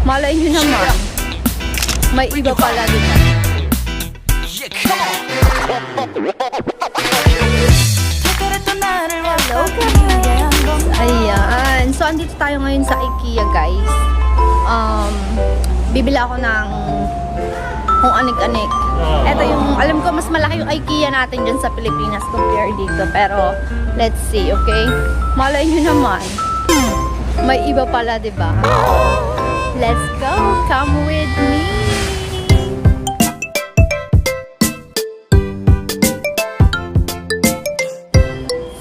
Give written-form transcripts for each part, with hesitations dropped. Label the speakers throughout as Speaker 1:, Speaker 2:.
Speaker 1: Malay nyo naman, may iba pala dito. Hello guys! Ayan. So, andito tayo ngayon sa IKEA guys. Bibili ako ng kung anik-anik. Ito yung, alam ko mas malaki yung IKEA natin dyan sa Pilipinas compare dito. Pero, let's see, okay? Malay nyo naman, may iba pala, diba? Let's go! Come with me!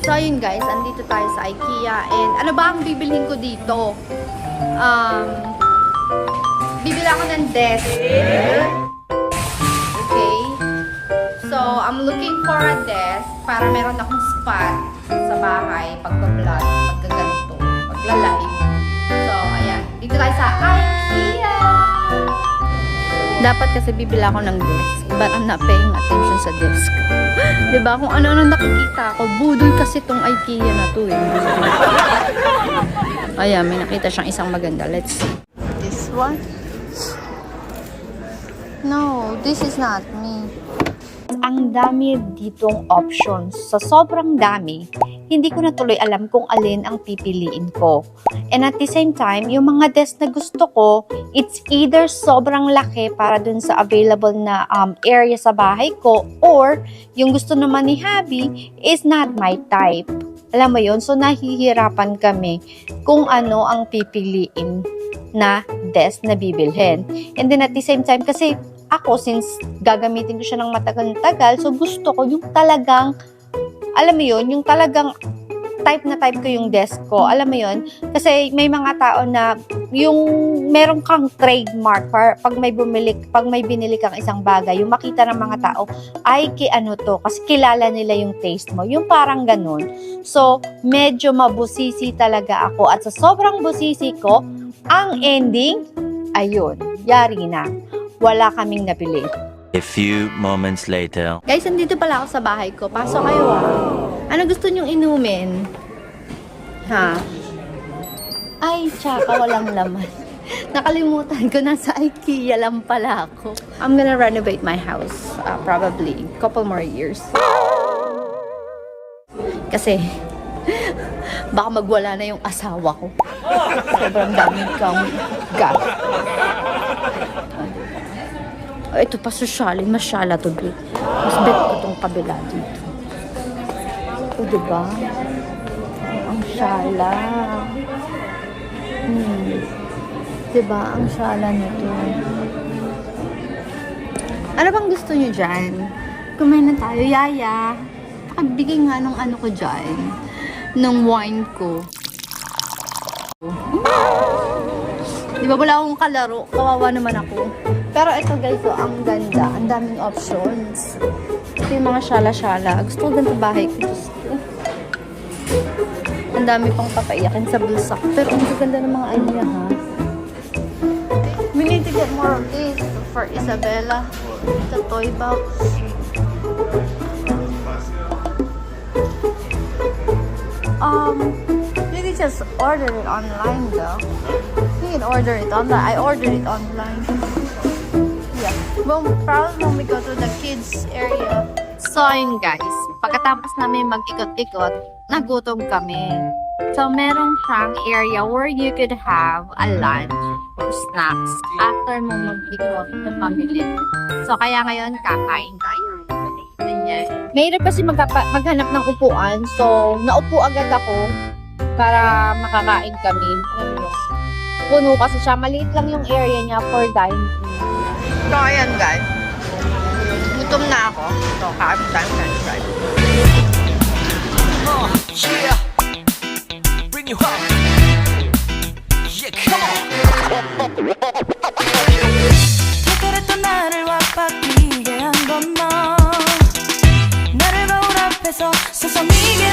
Speaker 1: So, yun guys, andito tayo sa IKEA. And ano ba ang bibilhin ko dito? Bibili ako ng desk. Okay. So, I'm looking for a desk para meron akong spot sa bahay pagpa-vlog, pagkaganto, pagla-live. So, ayan. Dito tayo sa IKEA. Dapat kasi bibili ako ng desk. But I'm not paying attention sa desk. Diba? Kung ano-ano nakikita ko, budol kasi tong IKEA na to eh. Ayan, may nakita siyang isang maganda. Let's see. This one? No, this is not me. Ang dami ditong options. Sa sobrang dami, hindi ko na tuloy alam kung alin ang pipiliin ko. And at the same time, yung mga desk na gusto ko, it's either sobrang laki para dun sa available na area sa bahay ko, or yung gusto naman ni hubby is not my type. Alam mo yun? So, nahihirapan kami kung ano ang pipiliin na desk na bibilhin. And then at the same time, kasi ako, since gagamitin ko siya ng matagal-tagal, so gusto ko yung talagang, alam mo yun, yung talagang type na type ko yung desk ko. Alam mo yun? Kasi may mga tao na yung meron kang trademark pag may binili kang isang bagay, yung makita ng mga tao, ay ano to, kasi kilala nila yung taste mo. Yung parang ganun. So, medyo mabusisi talaga ako. At sa sobrang busisi ko, ang ending, ayun, yari na. Wala kaming nabili.
Speaker 2: A few moments later.
Speaker 1: Guys, andito pala ako sa bahay ko. Pasok kayo Ano gusto nyong inumin? Ha? Ay, tsaka walang laman. Nakalimutan ko, nasa IKEA lang pala ako. I'm gonna renovate my house. Probably couple more years. Kasi, baka magwala na yung asawa ko. Sobrang daming kang gas. Ito pa sosyalin, masyala to be. Mas bet ko itong kabila dito. O, diba? Ang syala. Diba? Ang syala nito. Ano bang gusto nyo dyan? Kumain na tayo, Yaya. Pakibigay nga ng ano ko dyan. Ng wine ko. Diba wala akong kalaro? Kawawa naman ako. Pero ito guys, ang ganda. Ang daming options. Ito yung mga syala-syala. Gusto ko ganito bahay ko. Ang dami pang papaiyakin sa bulsa. Pero ang ganda ng mga ano niya, ha? We need to get more of this for Isabella. The toy box. You can just order it online though. You can order it online. I ordered it online. Yeah. Well, probably when we go to the kids area. So, yun guys. Pagkatapos namin mag-ikot-ikot, nagutom kami. So, merong siyang area where you could have a lunch or snacks after mo mag-ikot sa family. So, kaya ngayon, kakain tayo. Mahirap kasi maghanap ng upuan. So, naupo agad ako para makakain kami. Puno kasi siya. Maliit lang yung area niya for dining. So, ayan guys. Gutom na ako. So, kain tayo guys.
Speaker 3: Yeah. Bring you home. Yeah, come on. 그랬던 나를 와빠지게 한 건 너. 나를 거울 앞에서 서성이게